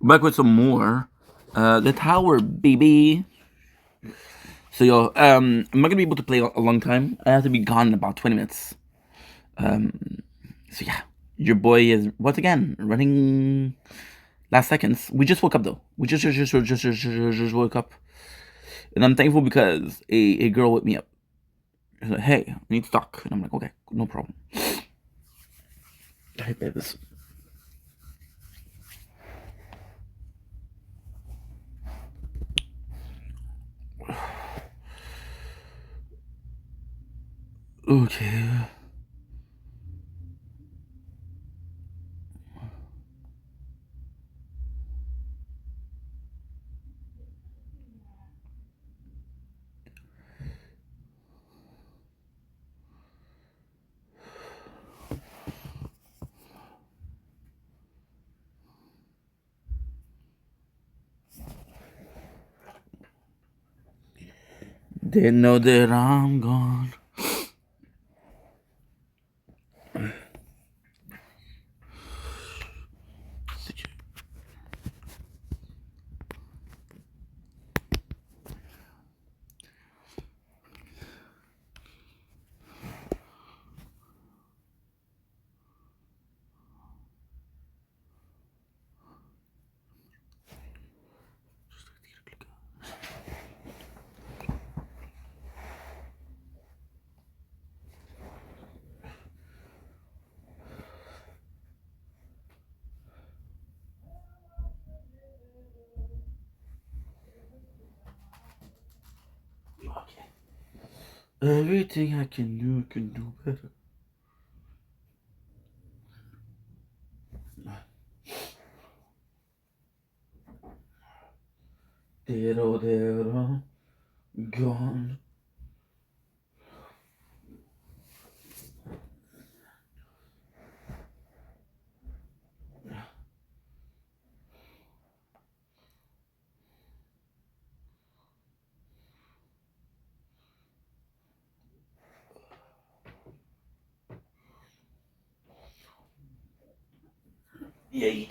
back with some more. The tower, baby. So yo, I'm not gonna be able to play a long time. I have to be gone in about 20 minutes. So yeah, your boy is once again running last seconds. We just woke up though. We just woke up, and I'm thankful because a girl woke me up. She's like, "Hey, we need to talk," and I'm like, "Okay, no problem." Hey, babies. Okay. They know that I'm gone. Okay. Everything I can do better. They're gone. Yay.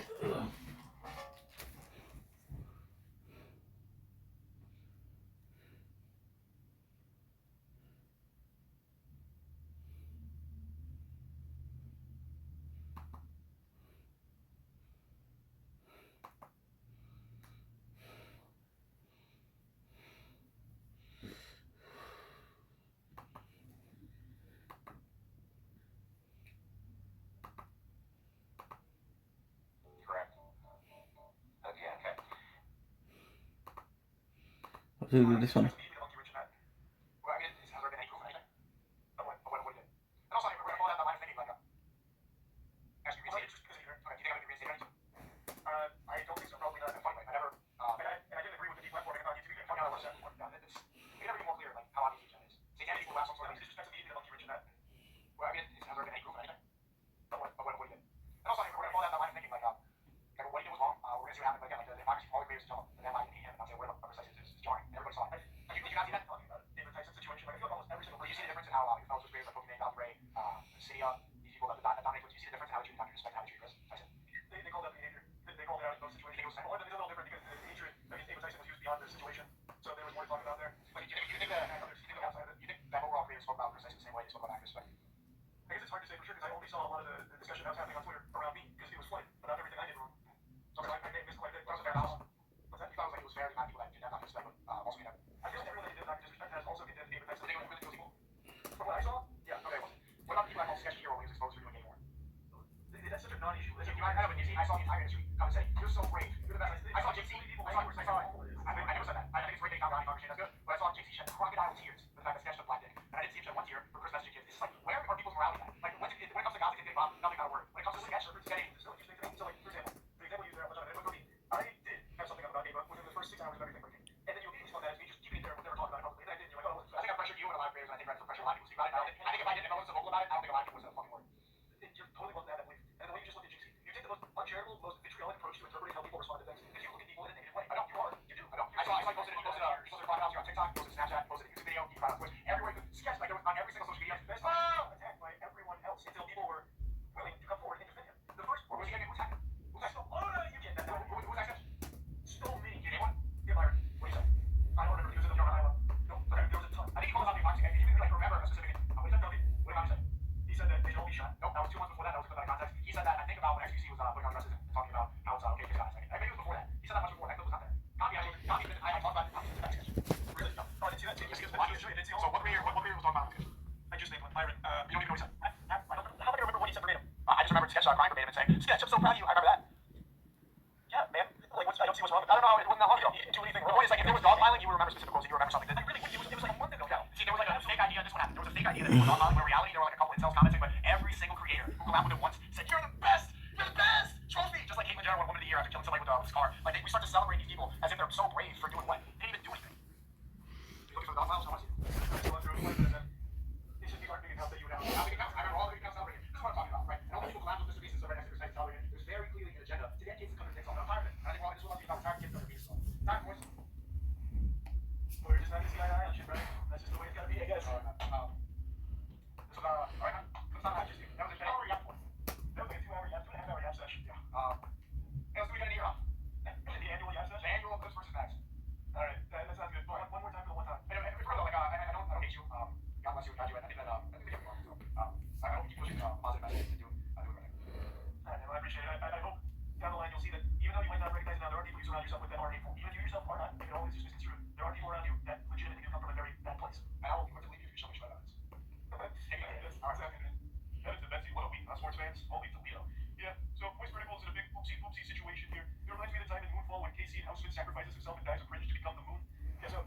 I'll do this one. it's like if there was dogpiling, you would remember specific quotes and you remember something. That really, it was like a month ago. See, there was like a fake idea. This is what happened. There was a fake idea that people were dogpiling, but in reality, there were like a couple incels commenting, but every single creator who came out with it once said, "You're the best. You're the best. Trophy." Just like Caitlyn Jenner won Woman of the Year after killing somebody with his car. Like we start to celebrate these people as if they're so brave for doing what? They didn't even do anything. You looking for the dogpiles? I want to see them. These should be our big accounts that you would have. How big accounts? I remember all the big accounts celebrating. This is what I'm talking about, right? And all the people collapse with Mr. Beast and so right next to their site celebrating. There's very clearly an agenda to get kids to come to things on fire. And I think this will not be about time kids come to Beast. Time, boys. We're just not going to see eye to eye on shit, right? That's just the way it's got to be, I guess. This was, all right, that's not interesting. That was a 10-hour yap one. That was like a 2-hour yap, 2.5-hour yap session. Yeah. Hey, let's do it again a year off. The annual yap session? The annual Clips versus Max. All right, that sounds good. One more time for the one time. Anyway, further, like, I don't hate you. God bless you and God you. I think that, I think they get me wrong. So, I hope you keep pushing positive messages and do it right. All right, well, I appreciate it. I hope down the line you'll see that even though you might not recognize it now, there are people you surround yourself with that are hateful. Even if you yourself are not, you can always just misconstrue. There are people around you that legitimately do come from a very bad place. And I will be quick to leave you if you show me shit evidence. That is the Betsy. What a week, huh, sports fans? Holy Toledo. Yeah, so Voice Critical is in a big whoopsie situation here. It reminds me of the time in Moonfall when Casey and Housemith sacrifices himself and dies of cringe to become the moon. Yeah, so,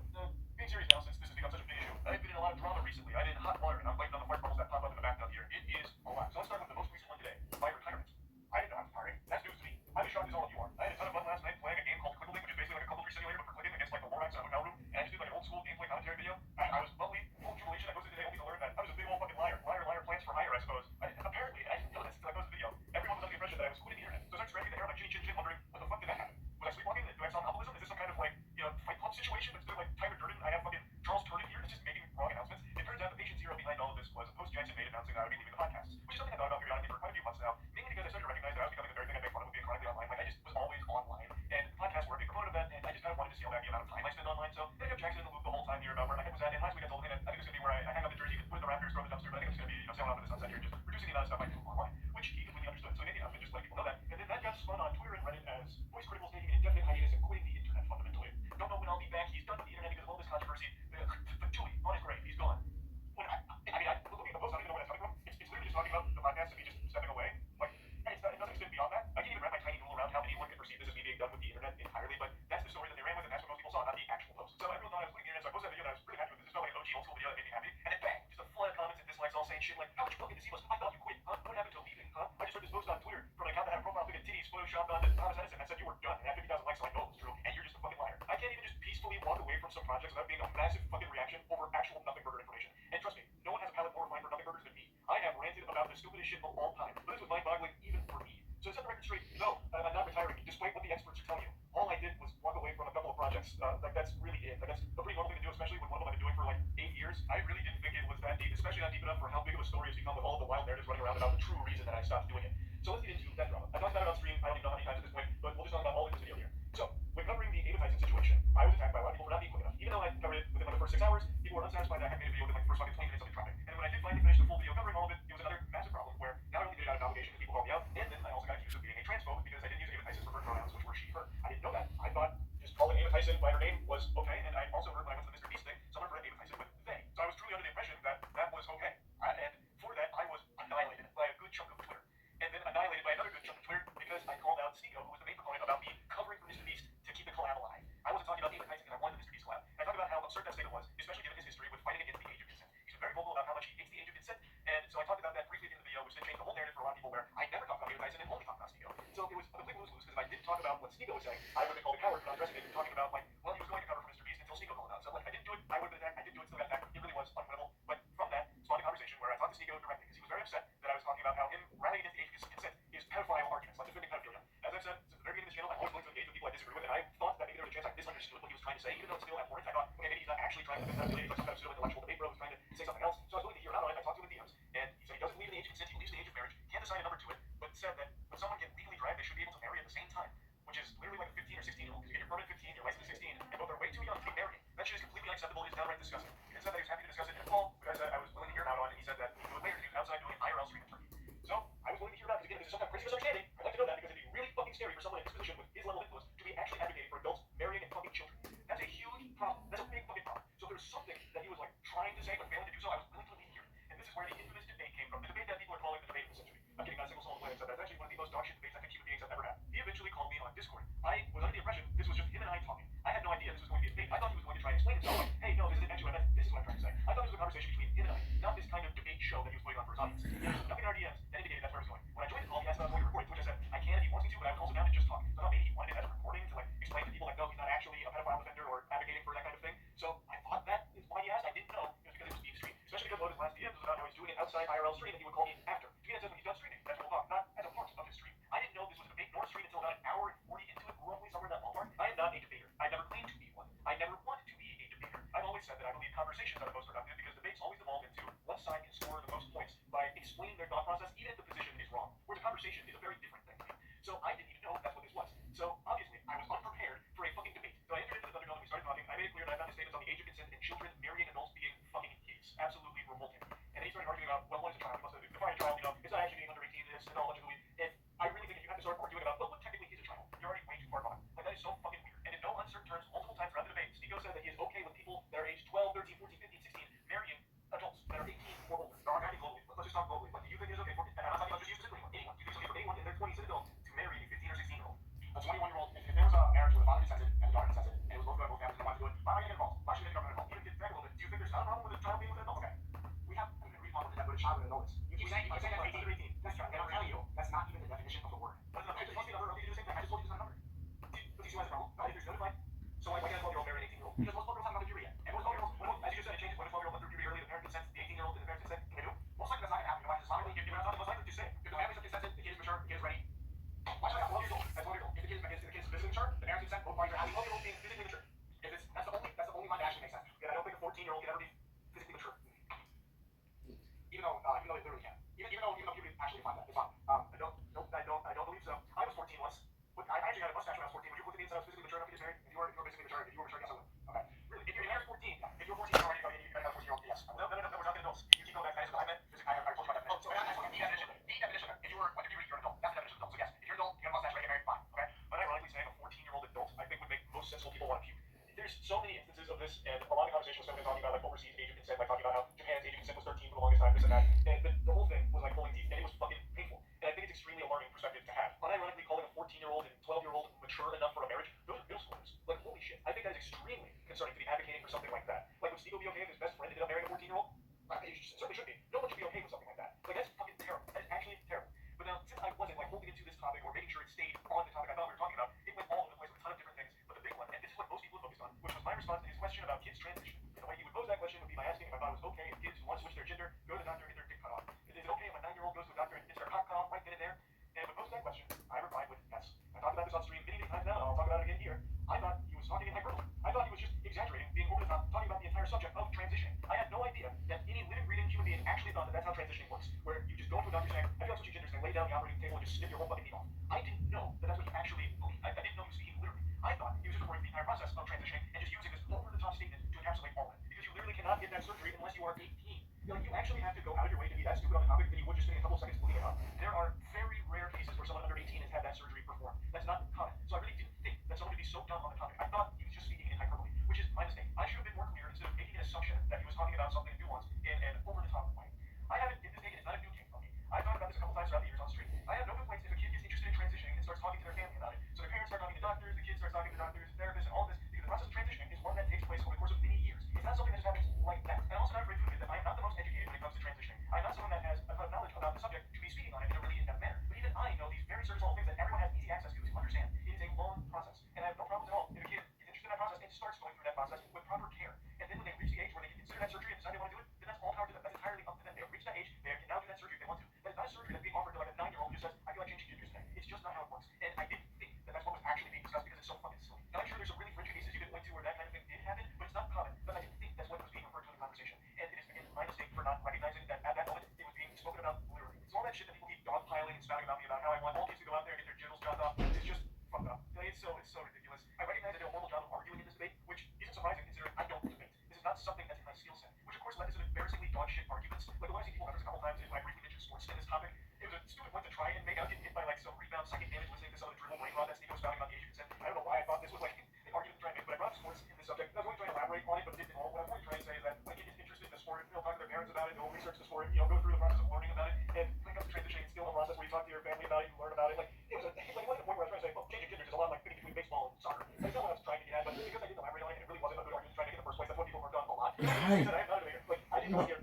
being serious now, since this has become such a big issue, I've been in a lot of drama recently. I'm in hot water and I'm fighting on the fart bubbles that pop up in the bathtub here. It is a lot. So let's start with the most recent one today, my retirement. I didn't know I was retiring. That's news to me. I'm as shocked as all of you are. I had a ton of fun last night playing a game called Clickle Link, which is basically like a couple tree simulator, but for clicking against like the Lorax in a hotel room. And I just did like an old school gameplay commentary video. I was bubbly, full of jubilation. I posted today only to learn that I was a big old fucking liar. Liar, plans for hire, I suppose. Apparently, I didn't know this until I posted the video. Everyone was under the impression that I was quitting the internet. So I started scratching the hair like Chinny Chin Chin, wondering what the fuck did that happen? Was I sleepwalking? Do I have alcoholism? Is this some kind of like, Fight Club situation? Instead of like Tyler Durden, I have fucking Charles Turner here. It's just making wrong announcements. It turns out the patient zero behind all of this was a post Jackson made announcing that I would be leaving the podcast, which is something I thought about periodically for quite a few months now. Mainly because I started to recognize that I was becoming the very thing I make fun of being chronically online. Like I just was always online, and podcasts were a big proponent of that, and I just kind of wanted to scale back the amount of time I spend online. So I kept Jackson in the loop the whole time here about where my head was at. And last week I told him, and I think it's gonna be where I hang up the jersey, put in the Raptors, throw the dumpster. But I think it's gonna be sailing off in the sunset here, just reducing the amount of stuff I do online, which he completely understood. So he made the announcement just to let people know that, and then that got spun on Twitter and Reddit as Voice Critical's taking an indefinite hiatus and quitting the internet fundamentally. Don't know when I'll be back. He's done with the internet because of all this controversy. But Julie, on his grave, he's gone. Looking at the post, I don't even know where that's coming from. It's literally just talking about the podcast and me just stepping away. Like, it doesn't extend beyond that. I can't even wrap my tiny noodle around how anyone can perceive this as me being done with the internet entirely, but that's the story that they ran with, and that's what most people saw, not the actual post. So everyone thought I was quitting the internet, so I posted that video that I was really happy with. This felt like an OG old school video that made me happy. And then bang, just a flood of comments and dislikes all saying shit like, how much you fucking deceive us? I thought you quit, huh? What happened to leaving, huh? I just heard this post on Twitter from an account that had a profile pic of titties photoshopped onto Thomas Edison that said you were done and had 50,000 likes, so I know it was true, and you're just a fucking liar. I can't even just peacefully walk away from some projects without being a massive fucking reaction over actual nothing burger information. And trust me, no one has a palate more refined for nothing burgers than me. I have ranted about the stupidest shit of all time, but this was mind-boggling even for me. So to set the record straight, no, I'm not retiring, despite what the experts are telling you. All I did was walk away from a couple of projects. Like that's really it. Like that's a pretty normal thing to do, especially when one of them I've been doing for like 8 years. I really didn't think it was that deep, especially not deep enough for how big of a story it's become with all of the wild narratives running around about the true reason that I stopped doing it. So let's get into that drama. I talked about it on stream, I don't even know how many times at this point, but we'll just talk about all in this video here. So, when covering the Ava Tyson situation, I was attacked by a lot of people for not being quick enough. Even though I covered it within like the first 6 hours, people were unsatisfied that I had made a video within like the first fucking 20 minutes of it dropping. And when I did finally finish the full video covering all of it, it was another massive problem where not only did it out of an obligation because people called me out, and then I also got accused of being a transphobe because I didn't use Ava Tyson's preferred pronouns, which were she, her. I didn't know that. I thought just calling Ava Tyson by her name was okay, and I also heard when I went to the Mr. Beast thing, someone read Ava Tyson with they. So I was truly under the impression that that was okay. And for that, I was annihilated by a good chunk of Twitter. And then annihilated by another good chunk of Twitter because I called out Sneeko, who was the main proponent about me covering for Mr. Beast to keep the collab alive. I wasn't talking about Ava Tyson because I wanted the Mr. Beast collab. And I talked about how absurd that statement was, especially given his history with fighting against the age of consent. He's been very vocal about how much he hates the age of consent. And so I talked about that briefly at the end of the video, which then changed the whole narrative for a lot of people where I never talked about Ava Tyson and only talked about Sneeko. So it was a complete lose-lose because if I didn't talk about what Sneeko was saying, I would have been called a coward for not addressing it and talking about like, well, he was going to cover for Mr. Beast until Sneeko called out. So like, I didn't do it, I would have been attacked. I didn't do it, still got attacked. It really was unwinnable. But from that spawned a conversation where I talked to Sneeko directly because he was very upset that I was talking about how him rallying against age consent is pedophile arguments, like defending pedophilia. As I've said since the very beginning of this channel, I'm always willing to engage with people I disagree with, and I thought that maybe there was a chance I misunderstood what he was trying to say, even though it's still abhorrent. I thought, okay, maybe he's not actually trying to defend pedophilia, he's like some kind of pseudo-intellectual debate bro who's trying to say something else. So I was willing to hear him out on it. I talked to him in DMs, and he said he doesn't believe in the age of consent, he believes in the age of marriage. He can't assign a number to it, but said that when someone gets legally dragged, they should be able to marry at the same time, which is literally like a 15 or 16-year-old, because you get your permit at 15, your license at 16, one technically is a trial. You're already way too far gone. Like, that is so fucking weird. And in no uncertain terms, multiple times throughout the debate, Sneeko said that he is okay with people that are aged 12, 13, 14, 15, 16 marrying adults that are 18 or older. There are many globally. Let's just talk globally. Like, do you think it's okay for, and I'm not talking about just you specifically, anyone. Do you think it's okay for anyone in their 20s and adult to marry a 15 or 16-year-old? A 21-year-old, if there was a marriage where the father consented and the daughter consented, and it was both good, both families didn't want to do it, why am I getting involved? Why should the government involved? Even get back a little bit. Do you think there's not a problem with a child being with an adult? Okay. We haven't been reading on what a child and an adult is. You keep saying that 18 or 18. That's right. And I'm telling you, that's not even the definition of the word. But no, I just told you the number. Okay, do the same thing. I just told you there's not a number. Do you see why it's a problem? Not if there's notified. So why can't a 12-year-old marry an 18-year-old? Because most 12-year-olds haven't gone to puberty yet. And most 12-year-olds, as you just said, it changes. When a 12-year-old went through puberty early, the parent consents, the 18-year-old and the parent consent, can they do? Most likely that's not going to happen. You know why? Because Islamically, if you're not talking most likely, just say it. If the family's consented, the kid is mature, the kid is ready. Why should I have 12 years old? At 12 years old. If the kid is physically mature, the parents consent, both parties are happy. 12-year-old being physically mature. If it's, that's the only line that actually makes sense. And I don't think a 14-year-old can ever be physically mature. Even though they literally can. Even though puberty actually defines that. It's fine. I don't believe so. I was 14 once. I actually had a mustache when I was 14. Would you look at me and say I was physically mature enough to get married? If you were basically mature, if you were mature, yes I would. Okay. Really? If you're 14, if you're 14 already, you gotta have a 14-year-old, yes. No, we're talking adults. You keep going back. That is what I meant. I told you about that. Oh, so that's the definition. If you were like puberty, you're an adult. That's the definition of adult. So yes, if you're an adult, you have a mustache, you get married, fine. Okay. But ironically, saying a 14-year-old adult, I think would make most sensible people want to puke. There's so many instances of this, and a lot of conversations have been talking about like overseas age of consent, like talking about how Japan's age of consent was 13 for the longest time, this and that. And the whole thing was like pulling teeth, and it was fucking painful. And I think it's extremely alarming perspective to have. Unironically, calling a 14-year-old and 12-year-old mature enough for a marriage, those are middle schoolers. Like, holy shit. I think that is extremely concerning to be advocating for something like that. Like, would Steve be okay if his best friend ended up marrying a 14-year-old? It certainly should be. No one should be okay with something like that. Like, that's fucking terrible. That is actually terrible. But now, since I wasn't like holding into this topic or making sure it stayed on the topic I thought we were talking about, it went all over the place with a ton of different things. But the big one, and this is what most people focused on, which was my response to his question about kids transitioning. And the way he would pose that question would be by asking if I thought it was okay if kids who want to switch their gender go to the doctor and get their dick cut off. Is it okay if a 9-year-old goes to a doctor and gets their cock cut off right then and there? And when posed that question, I replied with yes. I talked about this on stream many times now, and I'll talk about it again here. I thought he was talking in hyperbole. I thought he was just exaggerating, being over the top, talking about the entire subject of transitioning. I had no idea that any living, breathing human being actually thought that that's how transitioning works, where you just go to a doctor saying, I feel like switching genders, and lay down the operating table and just snip your whole fucking knee off. I didn't know that that's what he actually believed. I didn't know he was speaking literally. I thought he was just referring to the entire process of transitioning and just using this over-the-top statement to encapsulate all of it. Because you literally cannot get that surgery unless you are 18. Like, you actually have to go out of your way to be that stupid on the topic that you would just spend a couple of seconds looking it up. There are very rare cases where someone under 18 has had that surgery performed. That's not common. So I really didn't think that someone would be so dumb on the topic. I thought he was just speaking in hyperbole, which is my mistake. I should have been more clear instead of making an assumption that he was talking about something nuanced in an over-the-top way. I haven't been mistaken. It's not a new thing for me. I've talked about this a couple times throughout the years on stream. I have no complaints if a kid gets interested in transitioning and starts talking to their family about it. So their parents start talking to doctors, the kids start talking to doctors, therapists, and all this, because the process of transitioning is one that takes place over the course of many years. It's not something that just happens like that. And I'm also not afraid to admit that I am not the most educated when it comes to transitioning. I'm not someone that has a ton of knowledge about the subject to be speaking on it in a really in-depth manner. But even I know these very certain small things that everyone has easy access to understand. It is a long process, and I have no problems at all if a kid is interested in that process and starts going through that process with proper care. And then when they reach the age where they can consider that surgery and decide they want to do it, then that's all power to them. That's entirely up to them. They have reached that age, they can now do that surgery if they want to. That is not a surgery that's being offered to like a 9-year-old who just says, I feel like changing genders today. It's just not how it works. And I didn't think that that's what was actually being discussed because it's so fucking silly. Now I'm sure there's some really fringe cases you could point to where that kind of thing did happen, but it's not common. But I didn't think that's what was being referred to in the conversation. And it is again my mistake for not recognizing that at that moment it was being spoken about literally. So all that shit that people keep dogpiling and spouting about me about how I want all kids to go out there and get their genitals chopped off is just fucked up. Like, it's so ridiculous. I recognize I did a horrible job of arguing in this debate, which isn't surprising considering I don't debate. This is not something that's in my skill set, which of course led to some embarrassingly dog shit arguments. Like the one I see people reference a couple times is when I briefly mentioned sports in this topic. It was a stupid point to try and make out getting hit by like some rebound psychic damage listening to some of the dribble brain rot that Steve was spouting about the age of consent. I don't know why I thought this was like an argument to try and make, but I brought up sports in this subject. I was only trying to elaborate on it, but it didn't at all. What I was only trying to say is that when a kid gets interested in the sport, talk to their parents about it, go research the sport, go through the process of learning about it, and when it comes to transitioning, it's still a process where you talk to your family about it, you learn about it. Like it wasn't a point where I was trying to say, well, changing genders is a lot like picking between baseball and soccer. Like, that's what I was trying to get at, but because I didn't elaborate on it, and it really wasn't a good argument to try to get in the first place. That's what people worked on a lot. Guys. I am not a debater. Like I didn't know here,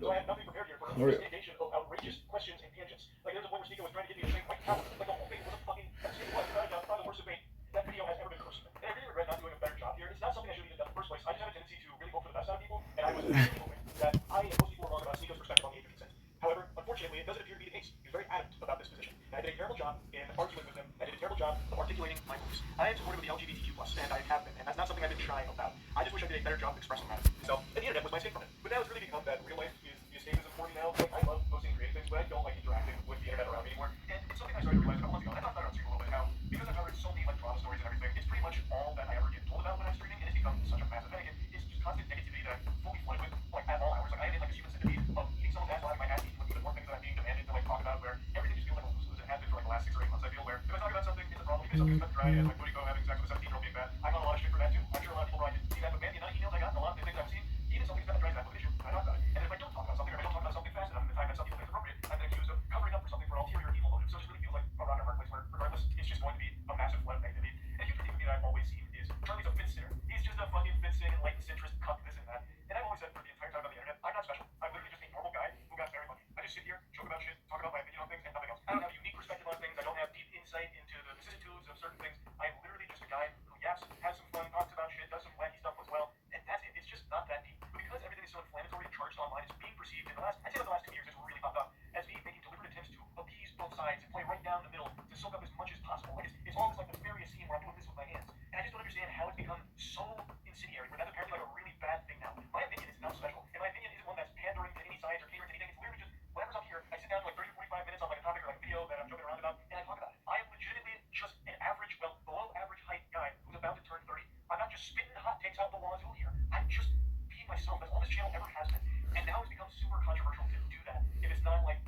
so I had nothing prepared here for mitigation of outrageous questions and tangents. Like there's a point where Sneeko was trying to get me to say white power. Like the whole thing was a fucking probably the worst debate that video has ever been posted. And I really regret not doing a better job here. It's not something I should have even done in the first place. I just have a tendency to really hope for the best out of people, and I was really hoping that I and most people were wrong about Sneeko's perspective on the age of consent. However, unfortunately, it doesn't appear to be the case. He was very adamant about this position. And I did a terrible job in arguing with him. I did a terrible job of articulating my beliefs. I am supportive of the LGBTQ+, and I have been, and that's not something I've been shy about. I just wish I did a better job of expressing that. So, and the internet was my escape from it. But now it's really become that real life is the escapism for me now. Like, I love posting creative things, but I don't like interacting with the internet around me anymore. And it's something I started to realize a couple months ago. And I thought about it on stream a little bit, how because I've covered so many like drama stories and everything, it's pretty much all that I ever get told about when I'm streaming, and it's become such a massive headache. It's just constant negativity that I'm fully flooded with, like at all hours. Like I am in like a human centipede of eating someone's ass while having my ass eaten with even more things that I'm being demanded to like talk about, where everything just feels like a lose-lose and has been for like the last 6 or 8 months. I feel where if I talk about something even something as dry as like Bootyco having sex with a 17-year-old being bad. I got a lot of shit for that too. I'm sure a lot of people probably didn't see that, but man, the amount of emails I got and a lot of the things I've seen, even something as dry as that with issue, I talk about it. And if I don't talk about something, or if I don't talk about something fast enough in the time that some people think is appropriate, I'm then accused of covering up for something for ulterior evil motives. So it just really feels like a rock and hard place where, regardless, it's just going to be a massive flood of negativity. And a huge thing with me that I've always seen is Charlie's a fit sitter. He's just a fucking fit sitting and latent centrist cuck, this and that. And I've always said for the entire time on the internet, I'm not special. I'm literally just a normal guy who got very lucky. I just sit here, joke about shit, talk about my opinion on things, and nothing else. I don't have a unique perspective on things. I don't have deep insight into the vicissitudes of certain things. I'm literally just a guy who yaps, has some fun, talks about shit, does some wacky stuff as well, and that's it. It's just not that deep. But because everything is so inflammatory and charged online, it's being perceived in the last, I'd say about the last 2 years, it's really popped up as me making deliberate attempts to appease both sides and play right down the middle to soak up as much as possible. Like it's all this like nefarious scene where I'm doing this with my hands, and I just don't understand how it's become so incendiary. Where that's apparently like a really bad thing now. My opinion is not special, and my opinion isn't one that's pandering to any sides or catering to anything. It's literally just whatever's up here. I sit down for like 30 to 45 minutes on like a topic or like a video that I'm joking around about, and I talk about it. I am legitimately just an average, well, below average height guy who's about to turn 30. I'm not just spitting hot takes out the wazoo here. I'm just being myself. That's all this channel ever has been. And now it's become super controversial to do that if it's not like,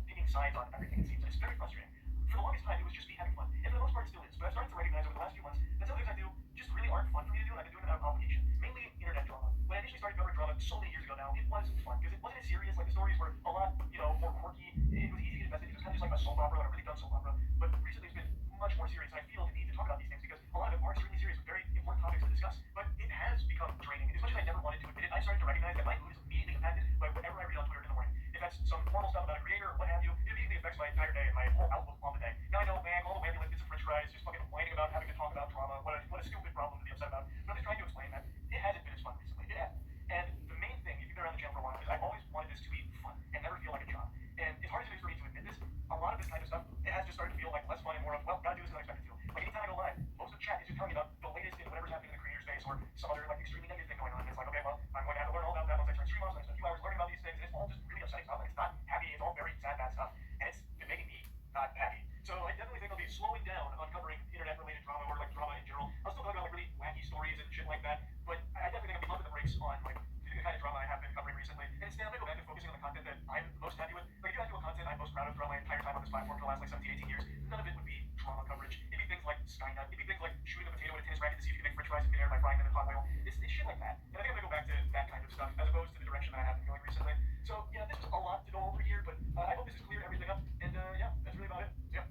picking sides on everything, it seems. And it's very frustrating. For the longest time, it was just me having fun. And for the most part, it still is. But I've started to recognize over the last few months that some things I do just really aren't fun for me to do, and I've been doing it out of obligation. Mainly internet drama. When I initially started covering drama so many years ago now, it was fun because it wasn't as serious. Like the stories were a lot, more quirky. It was easy to get invested. It was kind of just like a soap opera, like a really dumb soap opera. But recently, it's been much more serious. And I feel the need to talk about these things because a lot of them are extremely serious with very important topics to discuss. But it has become draining. As much as I never wanted to admit it, I started to recognize that my mood is immediately impacted by whatever I read on Twitter in the morning. If that's some formal stuff about a creator or what have you, it immediately affects my entire day and my whole outlook on the day. Now I know, man, all the way I bits of french fries, just fucking whining about having to talk about drama. What a stupid problem to be upset about. But I'm just trying to explain that it hasn't been as fun recently. It hasn't. And the main thing, if you've been around the channel for a while, is I've always wanted this to be fun and never feel like a job. And as hard as it is for me to admit this, a lot of this kind of stuff, it has just started to feel like less fun and more of, well, gotta do this because I expect it to. Like anytime I go live, most of the chat is just telling me about the latest in whatever's happening in the creator space or some other like extremely negative thing going on. And it's like, okay, well, I'm going to have to learn all about that once I turn stream off. So I spend a few hours learning about these things, and it's all just really upsetting stuff. Like it's not happy. It's all very sad, bad stuff, and it's been making me not happy. So I definitely think I'll be slowing down on covering internet-related drama or like drama in general. I'll still talk about like really wacky stories and shit like that, but I definitely think I'll be pumping the brakes on like the kind of drama I have been covering recently. And instead, I'm gonna go back to focusing on the content that I'm most happy with. Like if you ask me what content I'm most proud of throughout my entire time on this platform for the last like 17, 18 years, none of it would be drama coverage. It'd be things like Skynet. It'd be things like shooting a potato with a tennis racket to see if you can make french fries in midair by frying them in hot oil. It's shit like that. And I think I'm gonna go back to that kind of stuff as opposed to the direction that I have been going recently. So yeah, this was a lot to go over here, but I hope this has cleared everything up. And yeah, that's really about it. So, yeah.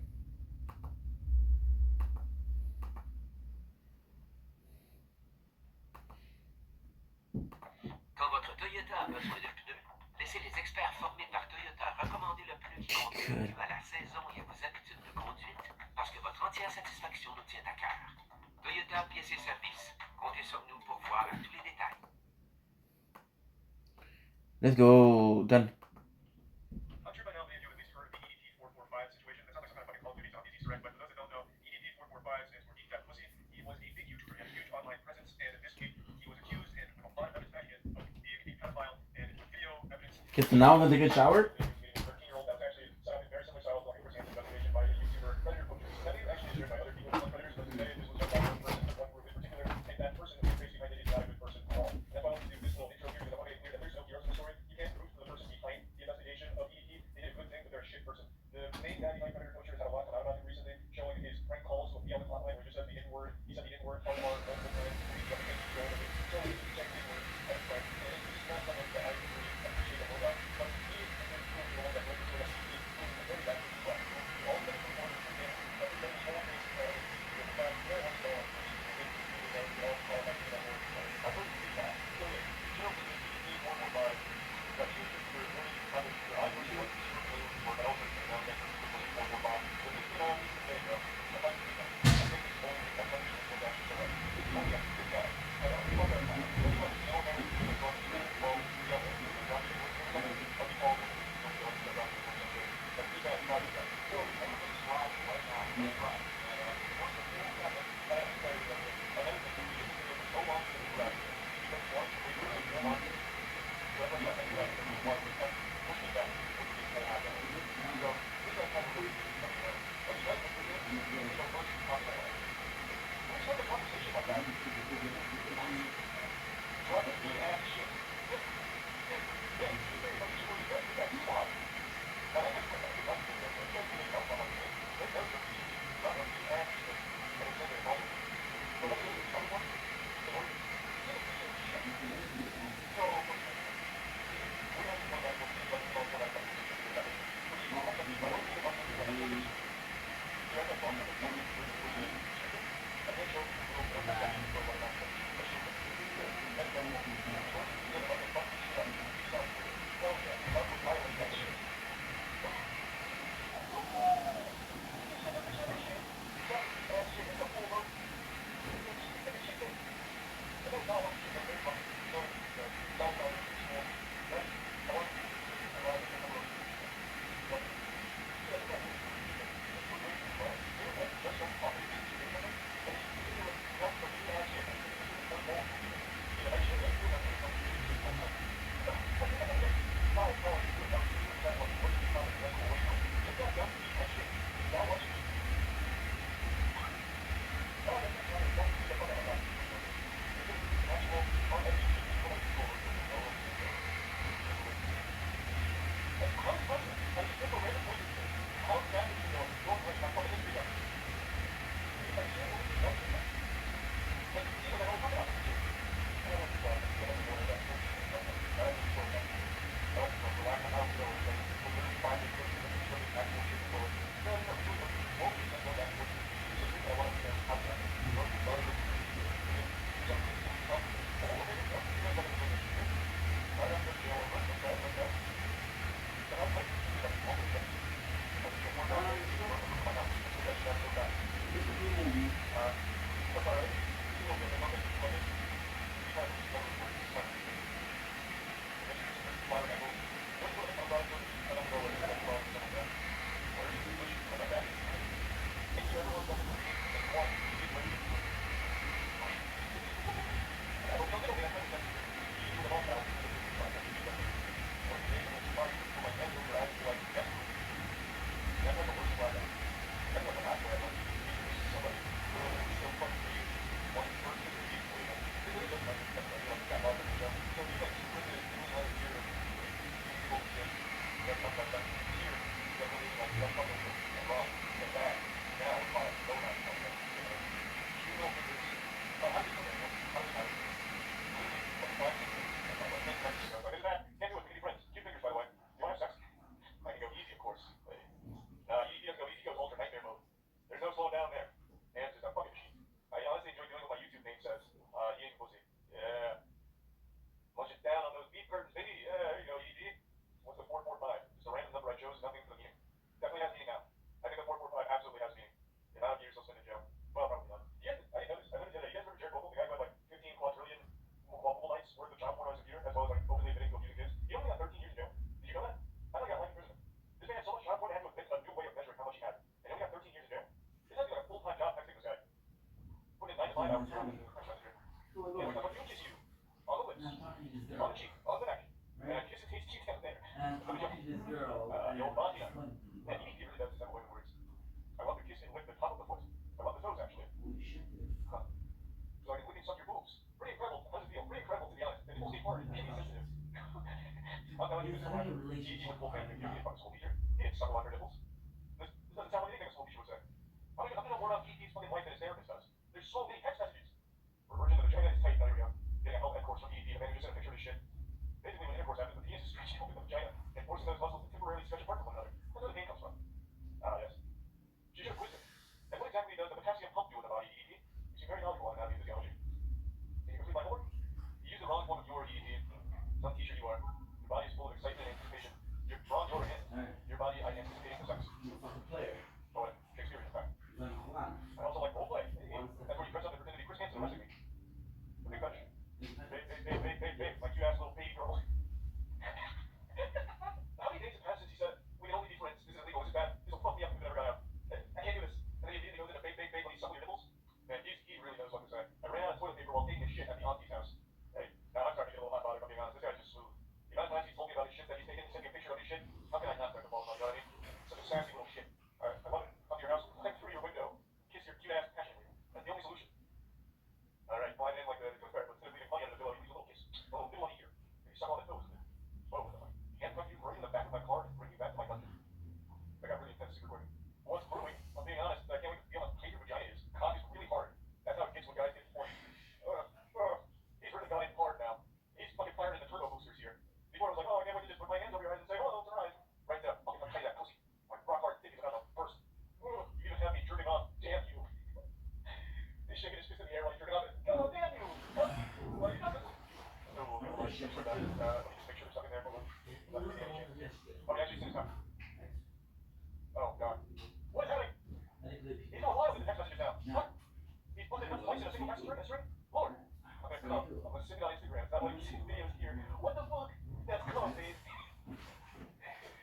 Quand votre Toyota a besoin de pneus, laissez les experts formés par Toyota recommander le pneu qui contribue à la saison et à vos habitudes de conduite, parce que votre entière satisfaction nous tient à cœur. Toyota pièces et services. Comptez sur nous pour voir tous les détails. Let's go. Done. I'm sure by now many of you at least heard of the EDP-445 situation. That sounds like some kind of fucking Call of Duty zombie Easter egg, but for those that don't know, EDP-445 stands for Eat That Pussy. He was a big YouTuber, he had a huge online presence, and this week he was accused, and a lot of evidence back in, of being a pedophile, and video evidence. Okay, so now I'm gonna take a shower. A 13-year-old that was actually set up in very similar style to Hoover's Hands investigation by a YouTuber, Predator Coaches. That is actually shared by other people on Predators, but today this was done by one person, one group in particular, and that person who basically behind it is not a good person at all. And that's why I want to do this little intro here, because I want to make it clear that there's no heroes in the story. You can't root for the person behind the investigation of EDP. They did a good thing, but they're a shit person. The main guy behind Predator Coaches had a lot come out about him recently, showing his prank calls with the other hotline where he just said the N-word. He said the N-word, hard multiple times, the other things he's going with it. So he's saying the N-word as a prank, and it's just not someone that I really appreciate a whole lot. But he is the one that went into an SCP, who's very bad for people. All of them are one for him, but then the whole thing is the fact that they're on the phone, which is really good, they all call back to that word. I heard you say that. So yeah, you know, for the EDP-445, got two YouTubers, one of you probably, I personally want to see super familiar with the word, but also you know, that's super familiar with 445. So this is all there you go. I'd like to do that. I think it's only a punishment was actually so right. Oh yeah, good guy. I don't know that time. But you know, never do it wrong. You know, well, yeah, it's not good. I'll be called in. Don't feel like I'm not doing something. But he's not good. So I'm just sliding right now. That's right. And once the full happened, I have to tell you something. Another thing, we did this so long to the left. Because once we were in the market, whoever got that left, it was one percent. Push me back. What do you think happened? So this is kind of crazy. But you guys were doing it. So first, talk about it. Let's have a conversation about that. So I think we have shit. Yeah, but you kiss you on the lips, on the cheek, on the neck, and I kiss and taste teeth down there. The old body. And he really does have a way with words. I love to kiss and lick the top of the foot. I love the toes, actually. Huh. So I can lick and suck your boobs. Pretty incredible. How does it feel? Pretty incredible, to be honest. And people stay hard and kidney sensitive. I'm telling you, this is what happened. He went full family. You know, he fucking school teacher. He didn't suck a lot of her nipples. This doesn't sound like anything a school teacher would say. I'm gonna know more about ET's fucking wife than his therapist does. There's so many text messages. Reversion to the vagina is tight. Now here we go. Getting a health ed course from ET. The man just sent a picture of this shit. Basically, when intercourse happens, the penis is stretching open the vagina and forcing those muscles to temporarily stretch apart from one another. That's where the pain comes from. Ah, yes. She should have quizzed him. And what exactly does the potassium pump do in the body, EET? You seem very knowledgeable on anatomy and physiology. Can you complete my homework? You use the wrong form of your EET. It's not t-shirt you are. Your body is full of excitement and anticipation. You're wrong your hand. Your body, I anticipating the sex. Oh, and Shakespeare, in fact. I also like roleplay. That's where you dress up and pretend to be Chris Hansen arresting me. The big fetish. Babe, like you asked little baby girl. How many days have passed since he said, we can only be friends, this is illegal, this is bad, this will fuck me up if it ever got out. I can't do this. And then he immediately goes into babe, when he's sucking your nipples. Man, he really knows what to say. I ran out of toilet paper while taking a shit at the auntie's house. Hey, now I'm starting to get a little hot body, if I'm being honest. This guy's just smooth. The amount of times he's told me about his shit that he's taken, he sent me a picture of his shit. How can I not start to fall in love, you know what I mean? Such a sassy little shit. Alright, I love it. Come to your house, climb through your window, kiss your cute ass passionately. That's the only solution. Alright, fly in like the Tooth Fairy, but instead of leaving money under the pillow, you use a little kiss. A little money here. Maybe suck on the toes. Whoa, handcuff you right in the back of my car and bring you back to my country. I got really intense secret recording. What's brewing? I'm being honest, I can't wait to feel how tight your vagina is. Cock is really hard. That's how it gets when guys get horny. He's really got it hard now. He's fucking firing the turbo boosters here. Before I was like, oh, I can't wait to just put my hands over your eyes and say, oh, don't surprise. Right there, fucking tight that pussy. My rock hard dick is about to burst. You even have me jerking off. Damn you. He's shaking his fist in the air while he's jerking off. Oh, damn you. What are you doing? No, let me just make sure there's something there. Oh, he actually sent his time. Oh, God. What is happening? He's not alive with the text messages now. What? He's put it in twice in a single message string? Lord. I'm gonna put it up. I'm gonna send it on Instagram. It's not like you see videos here. What the fuck? That's cool, babe.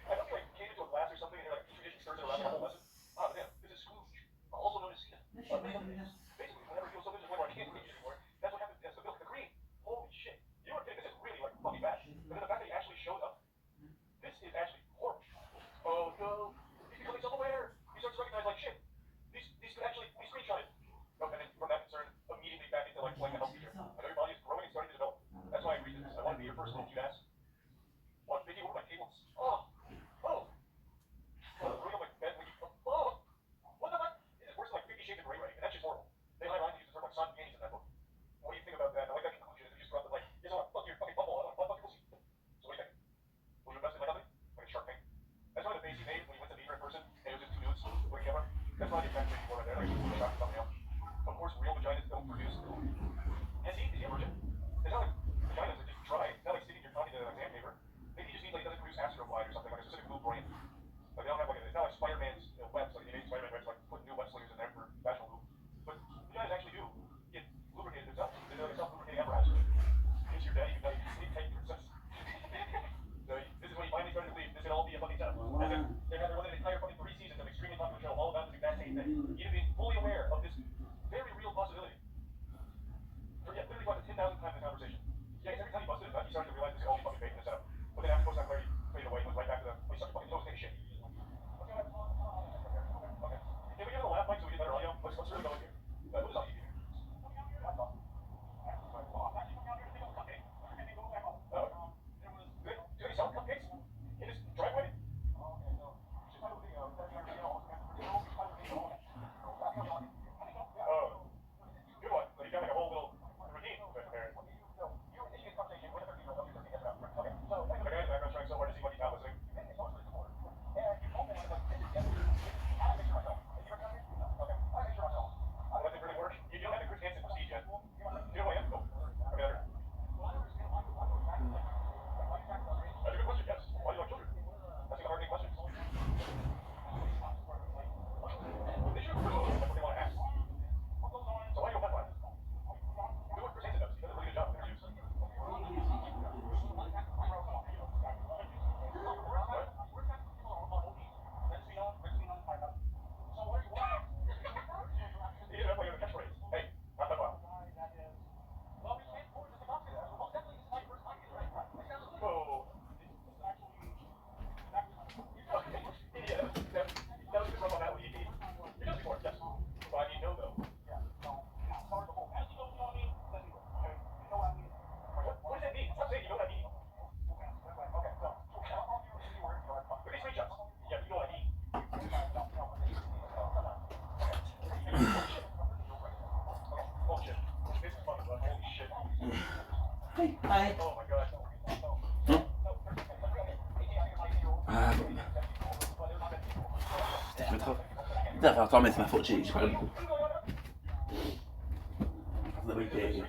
I hope you like came into a class or something and you're like tradition stirs it around the whole lesson. Ah, damn. This is Scrooge. Also known as Cena. Basically, whenever you feel so miserable or I can't reach anymore, that's what happens. That's the milk, the cream. Holy shit. You know what I'm kidding? This is really like fucking bad. But then the fact that he actually showed up, this is actually horrible. Oh no. He's becoming self-aware. He starts to recognize like shit. These could actually be screenshotted. Oh, and then from that concern, immediately back into like a health feature. I know your body is growing and starting to develop. That's why I agreed to this. I want to be your first little cute ass. Watch Biggie work my cables. Oh. Bring up my bed when you. Oh. What the fuck? It's worse than like 50 Shades of Grey writing, and that's just horrible. Non? Ah bon. Putain, je vais trop. Putain, attends, mais c'est ma faute, j'ai pas le coup. Ça doit être-